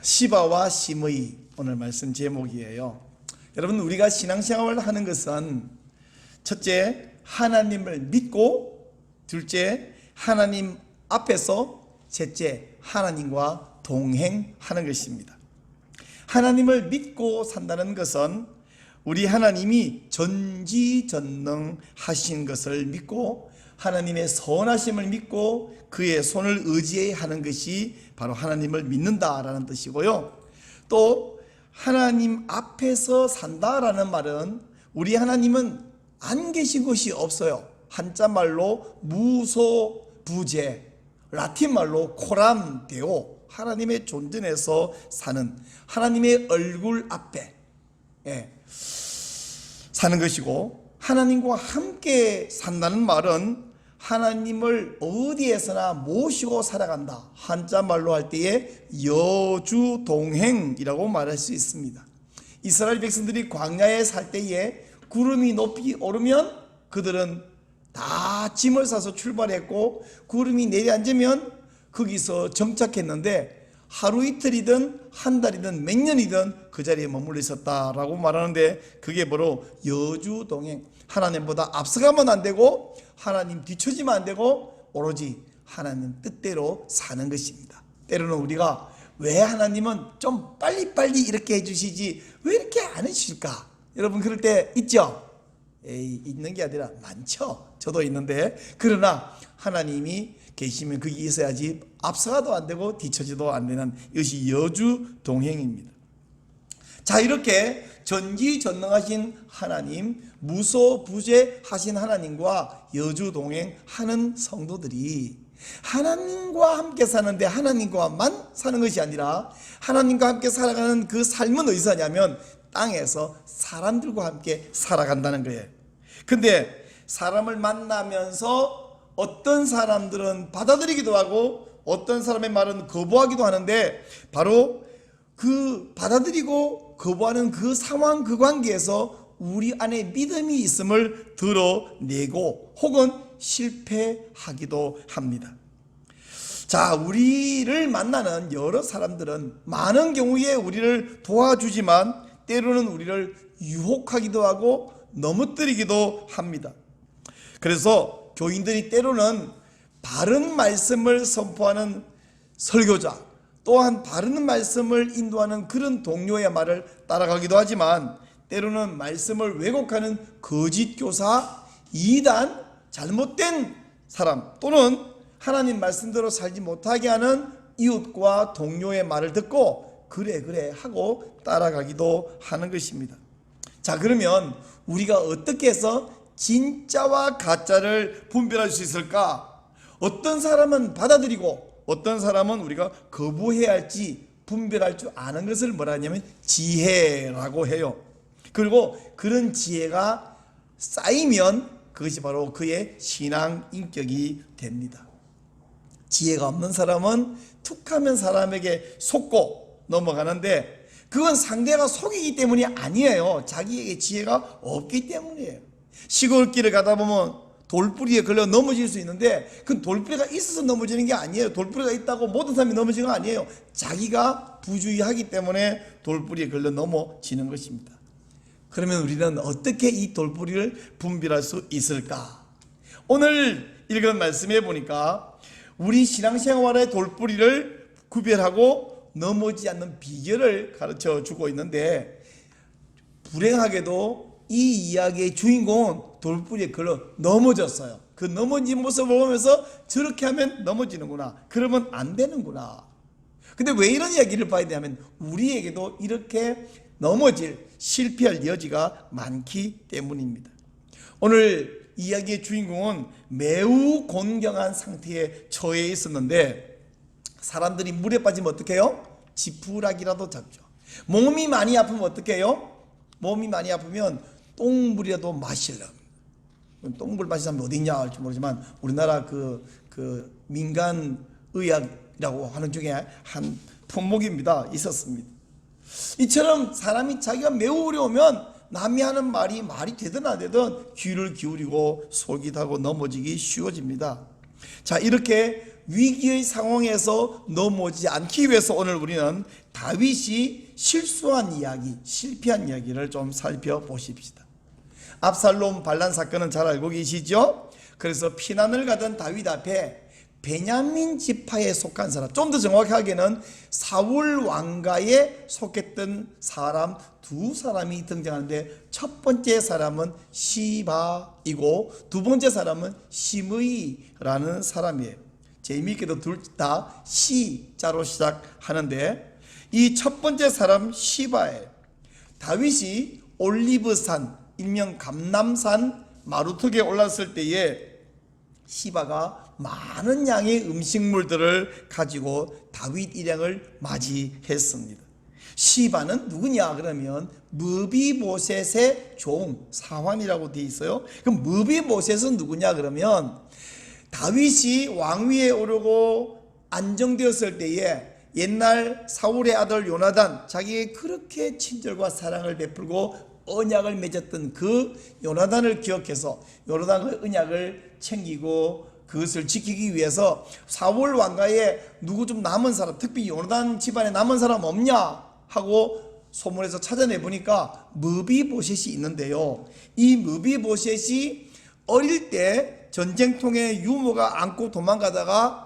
시바와 심의 오늘 말씀 제목이에요. 여러분, 우리가 신앙생활을 하는 것은 첫째, 하나님을 믿고, 둘째, 하나님 앞에서, 셋째, 하나님과 동행하는 것입니다. 하나님을 믿고 산다는 것은 우리 하나님이 전지전능하신 것을 믿고 하나님의 선하심을 믿고 그의 손을 의지해야 하는 것이 바로 하나님을 믿는다라는 뜻이고요. 또 하나님 앞에서 산다라는 말은 우리 하나님은 안 계신 것이 없어요. 한자말로 무소부재, 라틴말로 코람 데오, 하나님의 존전에서 사는, 하나님의 얼굴 앞에 사는 것이고, 하나님과 함께 산다는 말은 하나님을 어디에서나 모시고 살아간다. 한자말로 할 때에 여주동행이라고 말할 수 있습니다. 이스라엘 백성들이 광야에 살 때에 구름이 높이 오르면 그들은 다 짐을 싸서 출발했고, 구름이 내려앉으면 거기서 정착했는데 하루 이틀이든 한 달이든 몇 년이든 그 자리에 머물러 있었다라고 말하는데, 그게 바로 여주동행, 하나님보다 앞서가면 안 되고 하나님 뒤처지면 안 되고 오로지 하나님 뜻대로 사는 것입니다. 때로는 우리가 왜 하나님은 좀 빨리빨리 이렇게 해주시지 왜 이렇게 안 해주실까? 여러분, 그럴 때 있죠? 있는 게 아니라 많죠. 저도 있는데, 그러나 하나님이 계시면 거기 있어야지 앞서가도 안 되고 뒤처지도 안 되는 이것이 여주동행입니다. 자, 이렇게 전지전능하신 하나님, 무소부재하신 하나님과 여주동행하는 성도들이 하나님과 함께 사는데 하나님과만 사는 것이 아니라 하나님과 함께 살아가는 그 삶은 어디서 하냐면 땅에서 사람들과 함께 살아간다는 거예요. 근데 사람을 만나면서 어떤 사람들은 받아들이기도 하고 어떤 사람의 말은 거부하기도 하는데, 바로 그 받아들이고 거부하는 그 상황, 그 관계에서 우리 안에 믿음이 있음을 드러내고 혹은 실패하기도 합니다. 자, 우리를 만나는 여러 사람들은 많은 경우에 우리를 도와주지만 때로는 우리를 유혹하기도 하고 넘어뜨리기도 합니다. 그래서 교인들이 때로는 바른 말씀을 선포하는 설교자, 또한 바른 말씀을 인도하는 그런 동료의 말을 따라가기도 하지만 때로는 말씀을 왜곡하는 거짓 교사, 이단, 잘못된 사람, 또는 하나님 말씀대로 살지 못하게 하는 이웃과 동료의 말을 듣고 그래 하고 따라가기도 하는 것입니다. 자, 그러면 우리가 어떻게 해서 진짜와 가짜를 분별할 수 있을까? 어떤 사람은 받아들이고 어떤 사람은 우리가 거부해야 할지 분별할 줄 아는 것을 뭐라 하냐면 지혜라고 해요. 그리고 그런 지혜가 쌓이면 그것이 바로 그의 신앙 인격이 됩니다. 지혜가 없는 사람은 툭하면 사람에게 속고 넘어가는데, 그건 상대가 속이기 때문이 아니에요. 자기에게 지혜가 없기 때문이에요. 시골길을 가다 보면 돌뿌리에 걸려 넘어질 수 있는데 그 돌뿌리가 있어서 넘어지는 게 아니에요. 돌뿌리가 있다고 모든 사람이 넘어지는 거 아니에요. 자기가 부주의하기 때문에 돌뿌리에 걸려 넘어지는 것입니다. 그러면 우리는 어떻게 이 돌뿌리를 분별할 수 있을까? 오늘 읽은 말씀에 보니까 우리 신앙생활의 돌뿌리를 구별하고 넘어지지 않는 비결을 가르쳐 주고 있는데, 불행하게도 이 이야기의 주인공은 돌뿌리에 걸려 넘어졌어요. 그 넘어진 모습을 보면서 저렇게 하면 넘어지는구나, 그러면 안 되는구나. 근데 왜 이런 이야기를 봐야 되냐면 우리에게도 이렇게 넘어질, 실패할 여지가 많기 때문입니다. 오늘 이야기의 주인공은 매우 곤경한 상태에 처해 있었는데, 사람들이 물에 빠지면 어떻게 해요? 지푸라기라도 잡죠. 몸이 많이 아프면 어떻게 해요? 몸이 많이 아프면 똥물이라도 마시려고. 똥물 마시는 사람이 어디 있냐 할지 모르지만 우리나라 그 민간의학이라고 하는 중에 한 품목입니다. 있었습니다. 이처럼 사람이 자기가 매우 어려우면 남이 하는 말이 되든 안 되든 귀를 기울이고 솔깃하고 넘어지기 쉬워집니다. 자, 이렇게 위기의 상황에서 넘어지지 않기 위해서 오늘 우리는 다윗이 실수한 이야기, 실패한 이야기를 좀 살펴보십시다. 압살롬 반란 사건은 잘 알고 계시죠? 그래서 피난을 가던 다윗 앞에 베냐민 지파에 속한 사람, 좀 더 정확하게는 사울 왕가에 속했던 사람 두 사람이 등장하는데, 첫 번째 사람은 시바이고 두 번째 사람은 시므이라는 사람이에요. 재미있게도 둘 다 시자로 시작하는데, 이 첫 번째 사람 시바예요. 다윗이 올리브산, 일명 감람산 마루턱에 올랐을 때에 시바가 많은 양의 음식물들을 가지고 다윗 일행을 맞이했습니다. 시바는 누구냐 그러면 무비보셋의 종, 사환이라고 되어 있어요. 그럼 무비보셋은 누구냐 그러면 다윗이 왕위에 오르고 안정되었을 때에 옛날 사울의 아들 요나단, 자기의 그렇게 친절과 사랑을 베풀고 언약을 맺었던 그 요나단을 기억해서 요나단의 언약을 챙기고 그것을 지키기 위해서 사울 왕가에 누구 좀 남은 사람, 특히 요나단 집안에 남은 사람 없냐 하고 소문에서 찾아내 보니까 무비보셋이 있는데요. 이 무비보셋이 어릴 때 전쟁통에 유모가 안고 도망가다가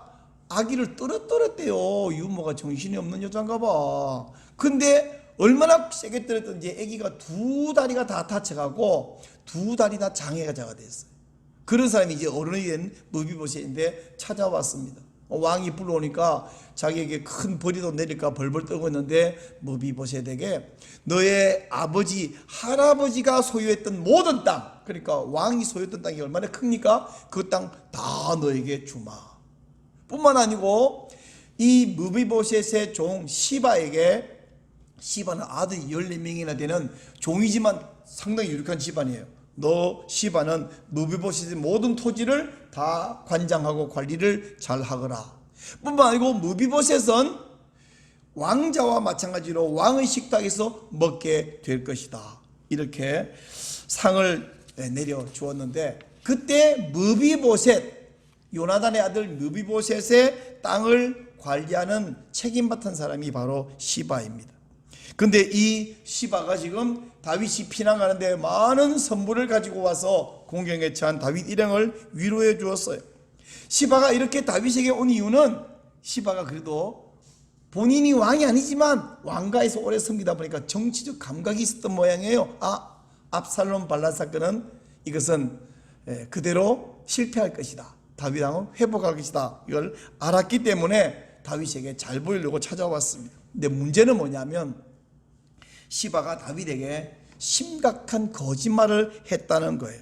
아기를 떨어뜨렸대요. 유모가 정신이 없는 여잔가 봐. 근데 얼마나 세게 떨었던지 아기가 두 다리가 다 다쳐가고 두 다리 다 장애가 됐어요. 그런 사람이 이제 어른이 된 무비보셋인데 찾아왔습니다. 왕이 불러오니까 자기에게 큰 벌이도 내릴까 벌벌 떨고 있는데, 무비보셋에게 너의 아버지 할아버지가 소유했던 모든 땅, 그러니까 왕이 소유했던 땅이 얼마나 큽니까? 그 땅 다 너에게 주마. 뿐만 아니고 이 무비보셋의 종 시바에게, 시바는 아들이 14명이나 되는 종이지만 상당히 유력한 집안이에요. 너 시바는 무비보셋의 모든 토지를 다 관장하고 관리를 잘 하거라. 뿐만 아니고 무비보셋은 왕자와 마찬가지로 왕의 식탁에서 먹게 될 것이다. 이렇게 상을 내려 주었는데, 그때 무비보셋, 요나단의 아들 무비보셋의 땅을 관리하는 책임받은 사람이 바로 시바입니다. 근데 이 시바가 지금 다윗이 피난가는데 많은 선물을 가지고 와서 공경에 처한 다윗 일행을 위로해 주었어요. 시바가 이렇게 다윗에게 온 이유는, 시바가 그래도 본인이 왕이 아니지만 왕가에서 오래 섬기다 보니까 정치적 감각이 있었던 모양이에요. 압살롬 반란 사건은 이것은 그대로 실패할 것이다. 다윗 왕은 회복할 것이다. 이걸 알았기 때문에 다윗에게 잘 보이려고 찾아왔습니다. 근데 문제는 뭐냐면, 시바가 다윗에게 심각한 거짓말을 했다는 거예요.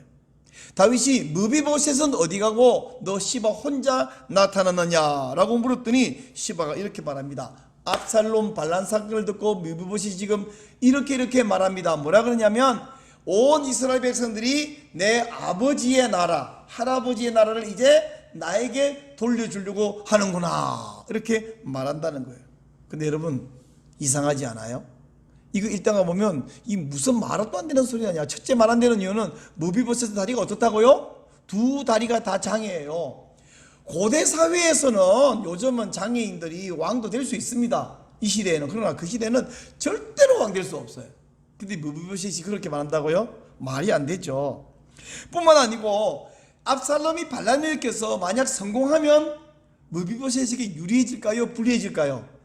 다윗이 무비보셋은 어디 가고 너 시바 혼자 나타났느냐라고 물었더니 시바가 이렇게 말합니다. 압살롬 반란 사건을 듣고 무비보셋이 지금 이렇게 말합니다. 뭐라 그러냐면, 온 이스라엘 백성들이 내 아버지의 나라, 할아버지의 나라를 이제 나에게 돌려주려고 하는구나, 이렇게 말한다는 거예요. 근데 여러분, 이상하지 않아요? 이거 읽다가 보면 이 무슨 말도 안 되는 소리 아니야. 첫째 말 안 되는 이유는 무비보셋의 다리가 어떻다고요? 두 다리가 다 장애예요. 고대 사회에서는 요즘은 장애인들이 왕도 될 수 있습니다. 이 시대에는. 그러나 그 시대는 절대로 왕 될 수 없어요. 근데 무비보셋이 그렇게 말한다고요? 말이 안 되죠. 뿐만 아니고 압살롬이 반란을 일으켜서 만약 성공하면 무비보셋에게 유리해질까요? 불리해질까요?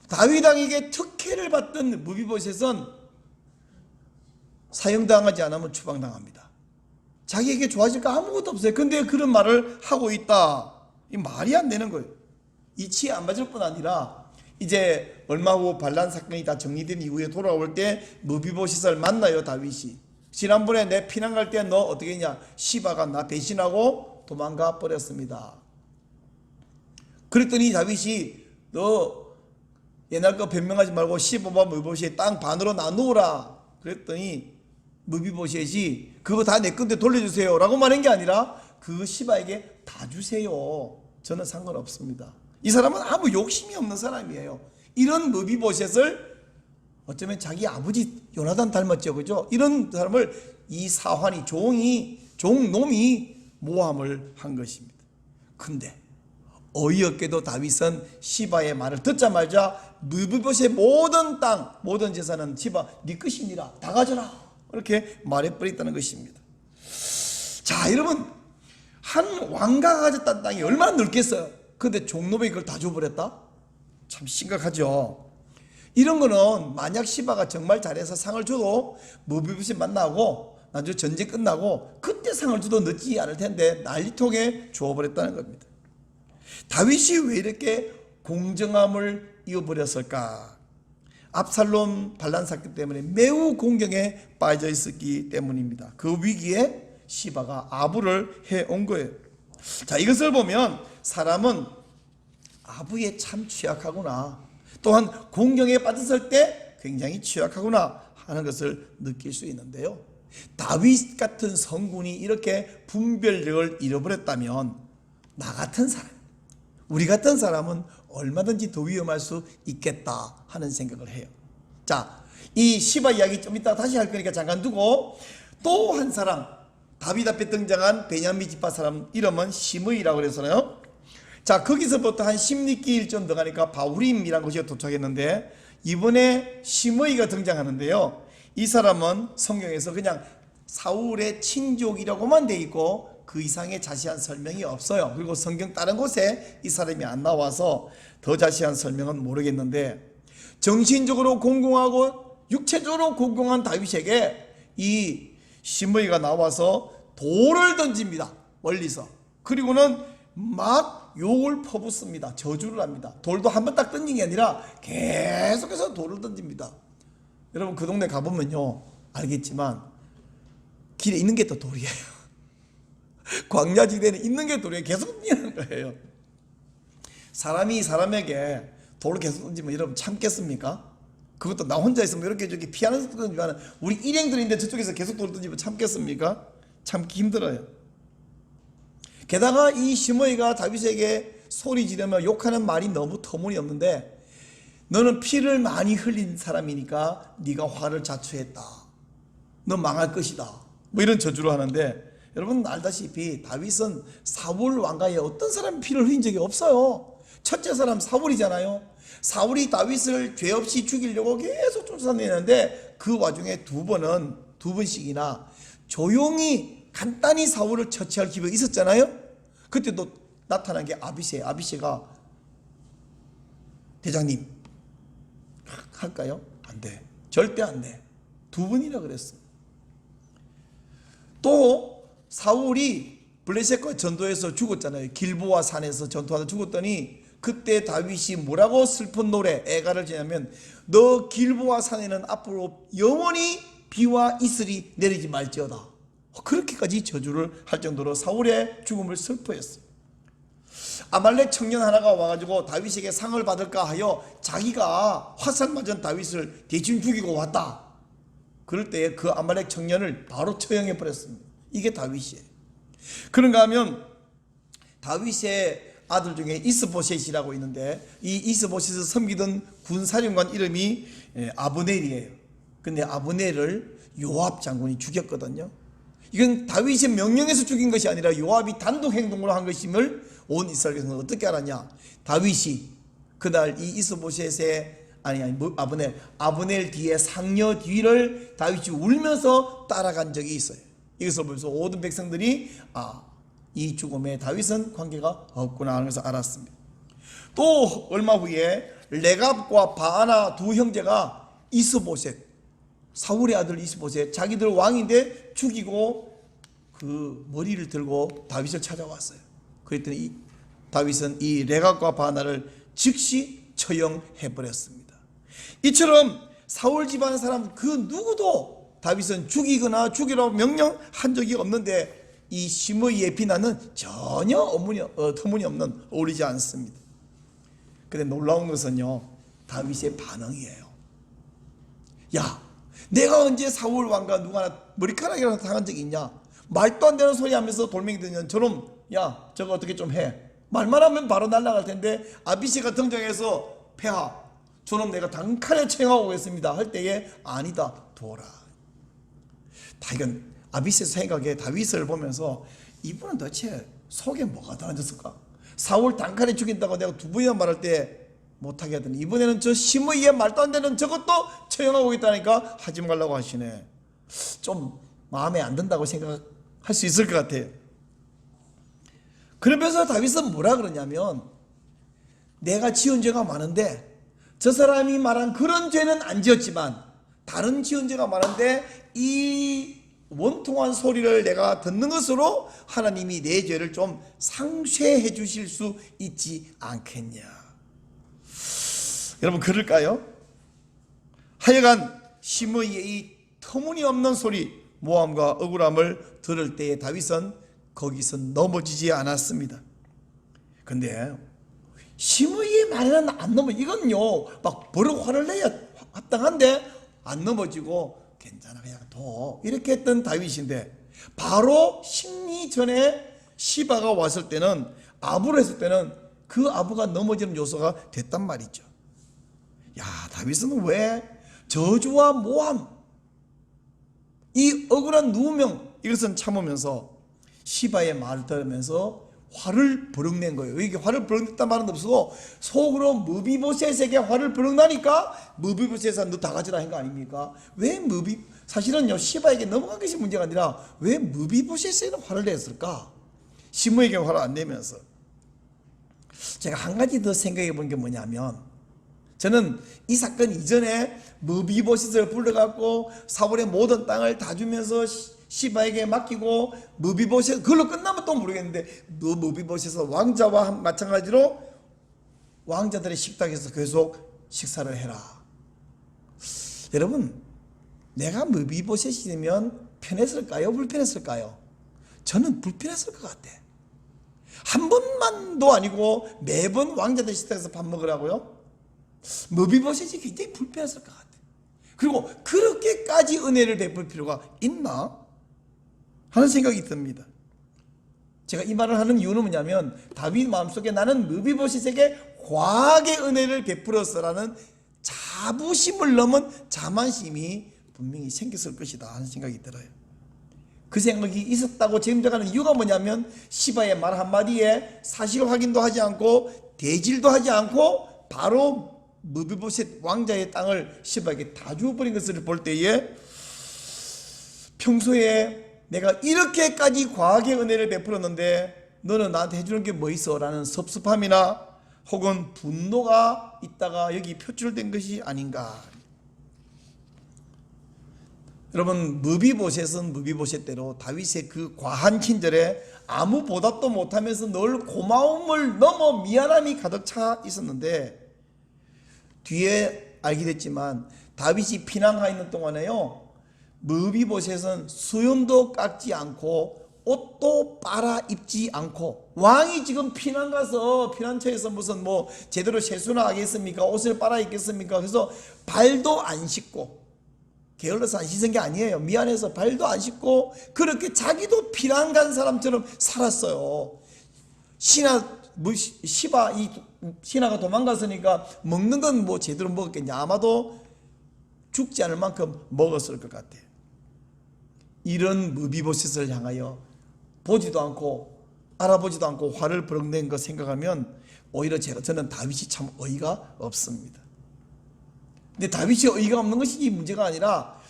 다윗 왕에게 특혜를 받던 무비보셋은 사형당하지 않으면 추방당합니다. 자기에게 좋아질 거 아무것도 없어요. 근데 그런 말을 하고 있다. 이 말이 안 되는 거예요. 이치에 안 맞을 뿐 아니라 이제 얼마 후 반란 사건이 다 정리된 이후에 돌아올 때 무비보셋을 만나요, 다윗이. 지난번에 내 피난 갈 때 너 어떻게 했냐? 시바가 나 배신하고 도망가 버렸습니다. 그랬더니 다윗이 너 옛날 거 변명하지 말고 시바와 무비보셋 땅 반으로 나누어라. 그랬더니 무비보셋이 그거 다 내 건데 돌려주세요 라고 말한 게 아니라 그 시바에게 다 주세요. 저는 상관없습니다. 이 사람은 아무 욕심이 없는 사람이에요. 이런 무비보셋을 어쩌면 자기 아버지 요나단 닮았죠, 그죠? 이런 사람을 이 사환이, 종놈이 모함을 한 것입니다. 근데 어이없게도 다윗은 시바의 말을 듣자마자 느부봇의 모든 땅, 모든 재산은 시바 네 것이니라, 다 가져라, 이렇게 말해버렸다는 것입니다. 자, 여러분, 한 왕가가 가졌다는 땅이 얼마나 넓겠어요. 근데 종노백이 그걸 다 줘버렸다? 참 심각하죠. 이런 거는 만약 시바가 정말 잘해서 상을 줘도 느부봇이 만나고 나중에 전쟁 끝나고 그때 상을 줘도 늦지 않을 텐데 난리통에 주어버렸다는 겁니다. 다윗이 왜 이렇게 공정함을 잃어버렸을까? 압살롬 반란 사건 때문에 매우 공경에 빠져 있었기 때문입니다. 그 위기에 시바가 아부를 해온 거예요. 자, 이것을 보면 사람은 아부에 참 취약하구나, 또한 공경에 빠졌을 때 굉장히 취약하구나 하는 것을 느낄 수 있는데요, 다윗 같은 성군이 이렇게 분별력을 잃어버렸다면 나 같은 사람, 우리 같은 사람은 얼마든지 더 위험할 수 있겠다 하는 생각을 해요. 자, 이 시바 이야기 좀 이따 다시 할 거니까 잠깐 두고, 또 한 사람, 다윗 앞에 등장한 베냐민 지파 사람 이름은 시므이라고 그래서요. 자, 거기서부터 한 10리길 더 가니까 바후림이라는 곳에 도착했는데, 이번에 시므이가 등장하는데요, 이 사람은 성경에서 그냥 사울의 친족이라고만 돼 있고 그 이상의 자세한 설명이 없어요. 그리고 성경 다른 곳에 이 사람이 안 나와서 더 자세한 설명은 모르겠는데, 정신적으로 공공하고 육체적으로 공공한 다윗에게 이 시므이가 나와서 돌을 던집니다. 멀리서. 그리고는 막 욕을 퍼붓습니다. 저주를 합니다. 돌도 한 번 딱 던진 게 아니라 계속해서 돌을 던집니다. 여러분, 그 동네 가보면요 알겠지만 길에 있는 게 또 돌이에요. 광야지대는 있는 게 돌이에요. 계속 던지는 거예요. 사람이 사람에게 돌을 계속 던지면 여러분 참겠습니까? 그것도 나 혼자 있으면 이렇게 저기 피하는 속도 던지면, 우리 일행들인데 저쪽에서 계속 돌을 던지면 참겠습니까? 참기 힘들어요. 게다가 이 시므이가 다윗에게 소리 지르며 욕하는 말이 너무 터무니없는데, 너는 피를 많이 흘린 사람이니까 네가 화를 자초했다, 너 망할 것이다, 뭐 이런 저주를 하는데, 여러분 알다시피 다윗은 사울 왕가에 어떤 사람이 피를 흘린 적이 없어요. 첫째 사람 사울이잖아요. 사울이 다윗을 죄 없이 죽이려고 계속 쫓아내는데 그 와중에 두 번씩이나 조용히 간단히 사울을 처치할 기회가 있었잖아요. 그때도 나타난 게 아비새가 대장님 할까요? 안 돼, 절대 안 돼, 두 번이나 그랬어. 또 사울이 블레셋과 전도해서 죽었잖아요. 길보아 산에서 전투하다 죽었더니 그때 다윗이 뭐라고 슬픈 노래 애가를 지냐면, 너 길보아 산에는 앞으로 영원히 비와 이슬이 내리지 말지어다. 그렇게까지 저주를 할 정도로 사울의 죽음을 슬퍼했어요. 아말렉 청년 하나가 와가지고 다윗에게 상을 받을까 하여 자기가 화살 맞은 다윗을 대신 죽이고 왔다. 그럴 때에 그 아말렉 청년을 바로 처형해 버렸습니다. 이게 다윗이에요. 그런가 하면 다윗의 아들 중에 이스보셋이라고 있는데, 이 이스보셋을 섬기던 군사령관 이름이 아브넬이에요. 근데 아브넬을 요압 장군이 죽였거든요. 이건 다윗의 명령에서 죽인 것이 아니라 요압이 단독 행동으로 한 것임을 온 이스라엘 백성은 어떻게 알았냐? 다윗이 그날 이 이스보셋의 아브넬 뒤에 상녀 뒤를 다윗이 울면서 따라간 적이 있어요. 이것을 보면서 모든 백성들이 이 죽음에 다윗은 관계가 없구나 하는 것을 알았습니다. 또 얼마 후에 레갑과 바아나 두 형제가 이스보셋, 사울의 아들 이스보셋, 자기들 왕인데 죽이고 그 머리를 들고 다윗을 찾아왔어요. 그랬더니 다윗은 이 레갑과 바아나를 즉시 처형해 버렸습니다. 이처럼 사울 집안 사람 그 누구도 다윗은 죽이거나 죽이라고 명령한 적이 없는데, 이 시므이의 비난은 전혀 터무니없는, 어울리지 않습니다. 그런데 놀라운 것은요, 다윗의 반응이에요. 야, 내가 언제 사울 왕과 누가 하나 머리카락이라도 당한 적이 있냐? 말도 안 되는 소리 하면서 돌멩이 던지는 저놈, 야 저거 어떻게 좀 해. 말만 하면 바로 날아갈 텐데 아비새가 등장해서 폐하, 저놈 내가 단칼에 처형하고 오겠습니다 할 때에 아니다, 둬라. 이건 아비새 생각에 다윗을 보면서 이분은 도대체 속에 뭐가 들어앉았을까? 사울 단칼에 죽인다고 내가 두 번이나 말할 때 못하게 하더니 이번에는 저 시므이의 말도 안 되는 저것도 처형하고 있다니까 하지 말라고 하시네. 좀 마음에 안 든다고 생각할 수 있을 것 같아요. 그러면서 다윗은 뭐라 그러냐면, 내가 지은 죄가 많은데 저 사람이 말한 그런 죄는 안 지었지만 다른 지은 죄가 많은데 이 원통한 소리를 내가 듣는 것으로 하나님이 내 죄를 좀 상쇄해 주실 수 있지 않겠냐. 여러분 그럴까요? 하여간 시므이의 이 터무니없는 소리, 모함과 억울함을 들을 때에 다윗은 거기서 넘어지지 않았습니다. 근데 시므이의 말에는 안 넘어. 이건요 막 버럭 화를 내야 합당한데 안 넘어지고 괜찮아 그냥 둬 이렇게 했던 다윗인데, 바로 심리 전에 시바가 왔을 때는, 아부를 했을 때는 그 아부가 넘어지는 요소가 됐단 말이죠. 야, 다윗은 왜 저주와 모함, 이 억울한 누명, 이것은 참으면서 시바의 말을 들으면서 화를 버럭낸 거예요. 이게 화를 버럭냈단 말은 없어도 속으로 무비보셋에게 화를 버럭나니까 무비보셋은 너 다 가져라 한 거 아닙니까? 왜 사실은요 시바에게 넘어간 것이 문제가 아니라 왜 무비보셋에는 화를 냈을까? 시므에게 화를 안 내면서. 제가 한 가지 더 생각해 본 게 뭐냐면, 저는 이 사건 이전에 무비보셋을 불러갖고 사울의 모든 땅을 다 주면서 시바에게 맡기고 무비보셋 그걸로 끝나면 또 모르겠는데, 무비보셋은 왕자와 마찬가지로 왕자들의 식탁에서 계속 식사를 해라. 여러분, 내가 무비보셋이면 편했을까요? 불편했을까요? 저는 불편했을 것 같아. 한 번만도 아니고 매번 왕자들 식탁에서 밥 먹으라고요? 무비보셋이 굉장히 불편했을 것 같아. 그리고 그렇게까지 은혜를 베풀 필요가 있나 하는 생각이 듭니다. 제가 이 말을 하는 이유는 뭐냐면, 다윗 마음속에 나는 무비보셋에게 과하게 은혜를 베풀었어라는 자부심을 넘은 자만심이 분명히 생겼을 것이다 하는 생각이 들어요. 그 생각이 있었다고 짐작하는 이유가 뭐냐면, 시바의 말 한마디에 사실 확인도 하지 않고 대질도 하지 않고 바로 무비보셋 왕자의 땅을 시바에게 다 주어버린 것을 볼 때에, 평소에 내가 이렇게까지 과하게 은혜를 베풀었는데 너는 나한테 해주는 게 뭐 있어? 라는 섭섭함이나 혹은 분노가 있다가 여기 표출된 것이 아닌가. 여러분, 무비보셋은 무비보셋대로 다윗의 그 과한 친절에 아무 보답도 못하면서 늘 고마움을 넘어 미안함이 가득 차 있었는데, 뒤에 알게 됐지만 다윗이 피난가 있는 동안에요, 무비보셋은 수염도 깎지 않고 옷도 빨아 입지 않고, 왕이 지금 피난 가서 피난처에서 무슨 뭐 제대로 세수나 하겠습니까? 옷을 빨아 입겠습니까? 그래서 발도 안 씻고, 게을러서 안 씻은 게 아니에요. 미안해서 발도 안 씻고 그렇게 자기도 피난 간 사람처럼 살았어요. 신하가 도망갔으니까 먹는 건 뭐 제대로 먹었겠냐? 아마도 죽지 않을 만큼 먹었을 것 같아요. 이런 무비보셋을 향하여 보지도 않고 알아보지도 않고 화를 버럭낸 것 생각하면 오히려 저는 다윗이 참 어이가 없습니다. 근데 다윗이 어이가 없는 것이 문제가 아니라,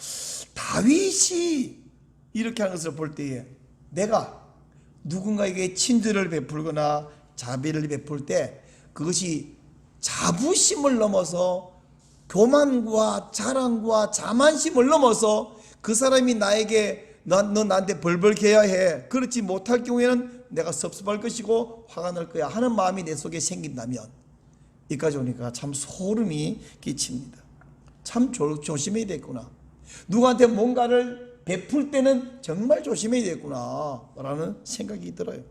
다윗이 이렇게 하는 것을 볼 때에 내가 누군가에게 친절을 베풀거나 자비를 베풀 때 그것이 자부심을 넘어서 교만과 자랑과 자만심을 넘어서 그 사람이 나에게 너 나한테 벌벌 개야 해, 그렇지 못할 경우에는 내가 섭섭할 것이고 화가 날 거야 하는 마음이 내 속에 생긴다면, 여기까지 오니까 참 소름이 끼칩니다. 참 조심해야 되겠구나. 누구한테 뭔가를 베풀 때는 정말 조심해야 되겠구나 라는 생각이 들어요.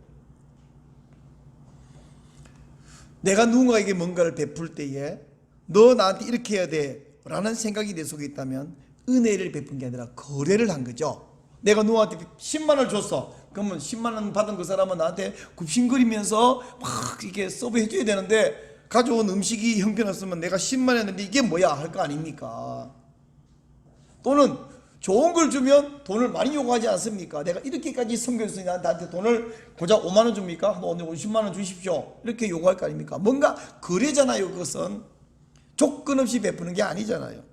내가 누군가에게 뭔가를 베풀 때에 너 나한테 이렇게 해야 돼 라는 생각이 내 속에 있다면 은혜를 베푼 게 아니라 거래를 한 거죠. 내가 누구한테 10만 원을 줬어. 그러면 10만 원 받은 그 사람은 나한테 굽신거리면서 막 이렇게 서브해 줘야 되는데, 가져온 음식이 형편없으면 내가 10만 원 했는데 이게 뭐야 할 거 아닙니까? 또는 좋은 걸 주면 돈을 많이 요구하지 않습니까? 내가 이렇게까지 섬겼으니 나한테 돈을 고작 5만 원 줍니까? 오늘 50만 원 주십시오. 이렇게 요구할 거 아닙니까? 뭔가 거래잖아요. 그것은 조건 없이 베푸는 게 아니잖아요.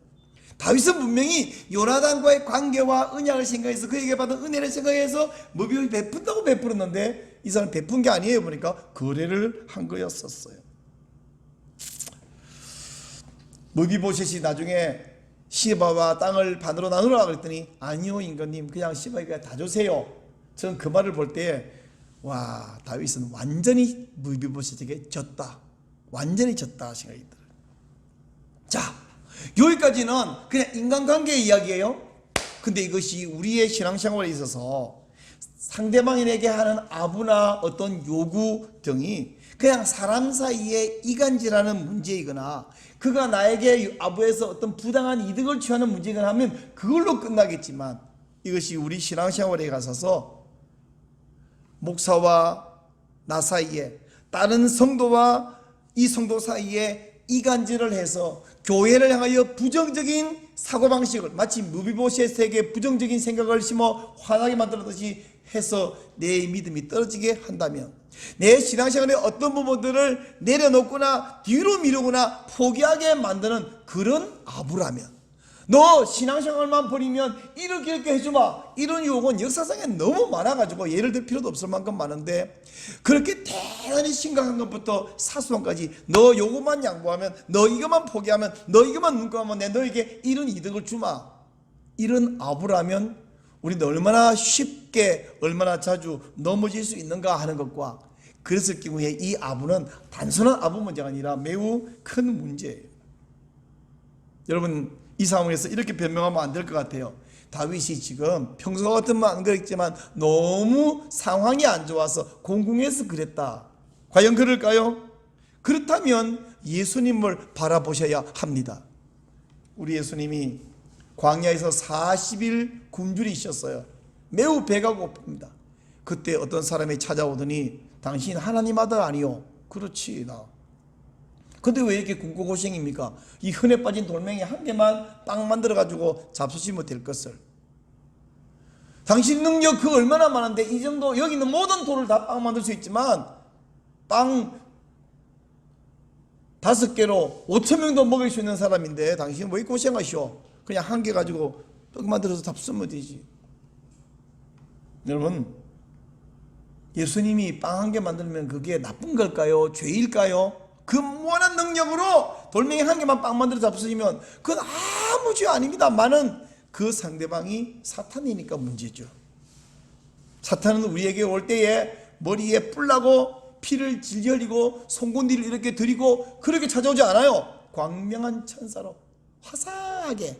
다윗은 분명히 요나단과의 관계와 언약을 생각해서 그에게 받은 은혜를 생각해서 무비보시 베푼다고 베풀었는데 이 사람 베푼 게 아니에요. 보니까 거래를 한 거였었어요. 무비보셋이 나중에 시바와 땅을 반으로 나누라 그랬더니 아니요 임금님 그냥 시바에게 다 주세요. 저는 그 말을 볼 때 와 다윗은 완전히 무비보셋에게 졌다. 완전히 졌다 생각이 들어요. 자 여기까지는 그냥 인간관계의 이야기예요. 근데 이것이 우리의 신앙생활에 있어서 상대방에게 하는 아부나 어떤 요구 등이 그냥 사람 사이에 이간질하는 문제이거나 그가 나에게 아부해서 어떤 부당한 이득을 취하는 문제이거나 하면 그걸로 끝나겠지만 이것이 우리 신앙생활에 가서서 목사와 나 사이에 다른 성도와 이 성도 사이에 이간질을 해서 교회를 향하여 부정적인 사고방식을 마치 무비보셋에게 부정적인 생각을 심어 화나게 만들었듯이 해서 내 믿음이 떨어지게 한다면 내 신앙생활의 어떤 부분들을 내려놓거나 뒤로 미루거나 포기하게 만드는 그런 아부라면 너 신앙생활만 버리면 이렇게 해주마 이런 유혹은 역사상에 너무 많아가지고 예를 들 필요도 없을 만큼 많은데 그렇게 대단히 심각한 것부터 사소한까지 너 요것만 양보하면 너 이것만 포기하면 너 이것만 눈감으면 내 너에게 이런 이득을 주마 이런 아부라면 우리는 얼마나 쉽게 얼마나 자주 넘어질 수 있는가 하는 것과 그랬을 경우에 이 아부는 단순한 아부 문제가 아니라 매우 큰 문제예요. 여러분 이 상황에서 이렇게 변명하면 안 될 것 같아요. 다윗이 지금 평소 같으면 안 그랬지만 너무 상황이 안 좋아서 공공해서 그랬다. 과연 그럴까요? 그렇다면 예수님을 바라보셔야 합니다. 우리 예수님이 광야에서 40일 굶주리셨어요. 매우 배가 고픕니다. 그때 어떤 사람이 찾아오더니 당신 하나님 아들 아니요? 그렇지 나. 근데 왜 이렇게 굶고 고생입니까? 이 흔해 빠진 돌멩이 한 개만 빵 만들어 가지고 잡수시면 될 것을. 당신 능력 그 얼마나 많은데 이 정도 여기 있는 모든 돌을 다 빵 만들 수 있지만 빵 5개로 5,000명도 먹일 수 있는 사람인데 당신 왜 고생하시오? 그냥 한 개 가지고 떡 만들어서 잡수면 되지. 여러분 예수님이 빵 한 개 만들면 그게 나쁜 걸까요? 죄일까요? 그 무한한 능력으로 돌멩이 한 개만 빵 만들어 잡수시면 그건 아무 죄 아닙니다만은 그 상대방이 사탄이니까 문제죠. 사탄은 우리에게 올 때에 머리에 뿔 나고 피를 질질 흘리고 송곳니를 이렇게 들이고 그렇게 찾아오지 않아요. 광명한 천사로 화사하게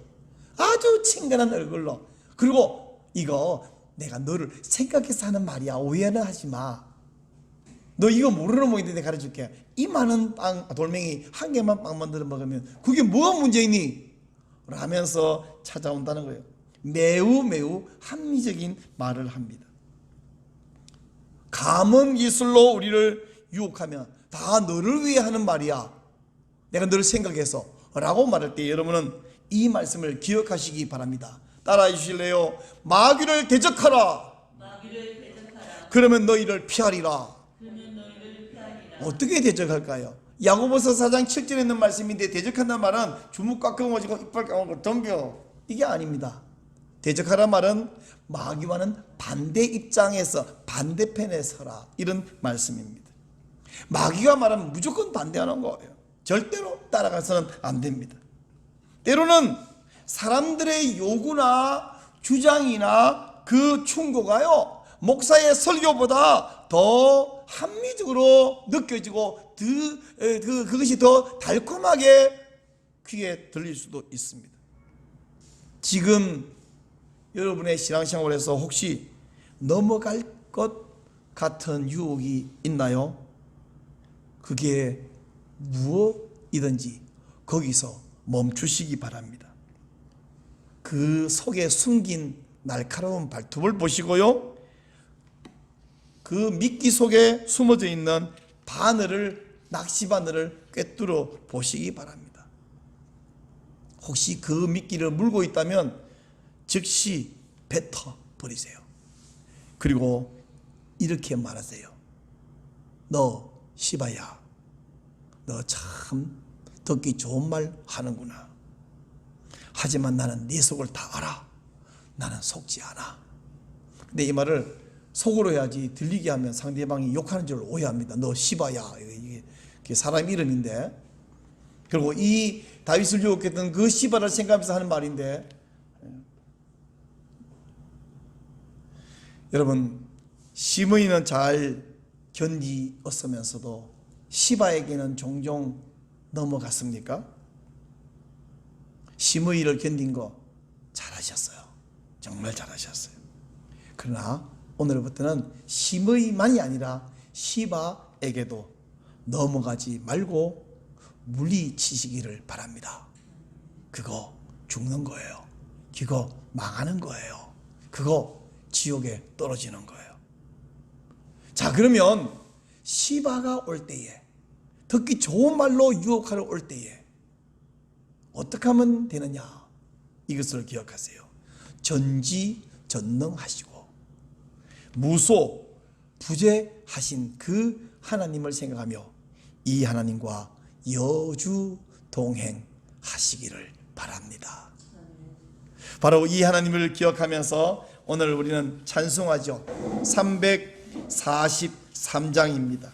아주 친근한 얼굴로 그리고 이거 내가 너를 생각해서 하는 말이야 오해는 하지 마. 너 이거 모르는 모양인데 내가 가르쳐줄게. 이 많은 빵 돌멩이 한 개만 빵 만들어 먹으면 그게 뭐가 문제이니? 라면서 찾아온다는 거예요. 매우 합리적인 말을 합니다. 감언 기술로 우리를 유혹하면 다 너를 위해 하는 말이야. 내가 너를 생각해서 라고 말할 때 여러분은 이 말씀을 기억하시기 바랍니다. 따라해 주실래요? 마귀를 대적하라. 그러면 너희를 피하리라. 어떻게 대적할까요? 야고보서 4장 7절에 있는 말씀인데 대적한다는 말은 주먹 꽉 꺾어지고 이빨 까먹고 덤벼 이게 아닙니다. 대적하라 말은 마귀와는 반대 입장에서 반대편에 서라 이런 말씀입니다. 마귀가 말하면 무조건 반대하는 거예요. 절대로 따라가서는 안 됩니다. 때로는 사람들의 요구나 주장이나 그 충고가요 목사의 설교보다 더 합리적으로 느껴지고 그것이 더 달콤하게 귀에 들릴 수도 있습니다. 지금 여러분의 신앙생활에서 혹시 넘어갈 것 같은 유혹이 있나요? 그게 무엇이든지 거기서 멈추시기 바랍니다. 그 속에 숨긴 날카로운 발톱을 보시고요. 그 미끼 속에 숨어져 있는 낚시 바늘을 꿰뚫어 보시기 바랍니다. 혹시 그 미끼를 물고 있다면 즉시 뱉어 버리세요. 그리고 이렇게 말하세요. 너 시바야, 너 참 듣기 좋은 말 하는구나. 하지만 나는 네 속을 다 알아. 나는 속지 않아. 근데 이 말을 속으로 해야지 들리게 하면 상대방이 욕하는 줄 오해합니다. 너 시바야, 이게 사람 이름인데. 그리고 이 다윗을 유혹했던 그 시바를 생각하면서 하는 말인데, 여러분, 시므이는 잘 견디었으면서도 시바에게는 종종 넘어갔습니까? 시므이를 견딘 거 잘하셨어요. 정말 잘하셨어요. 그러나 오늘부터는 시므이만이 아니라 시바에게도 넘어가지 말고 물리치시기를 바랍니다. 그거 죽는 거예요. 그거 망하는 거예요. 그거 지옥에 떨어지는 거예요. 자, 그러면 시바가 올 때에, 듣기 좋은 말로 유혹하러 올 때에 어떻게 하면 되느냐? 이것을 기억하세요. 전지전능하시고 무소 부재하신 그 하나님을 생각하며 이 하나님과 여주 동행하시기를 바랍니다. 바로 이 하나님을 기억하면서 오늘 우리는 찬송하죠. 343장입니다.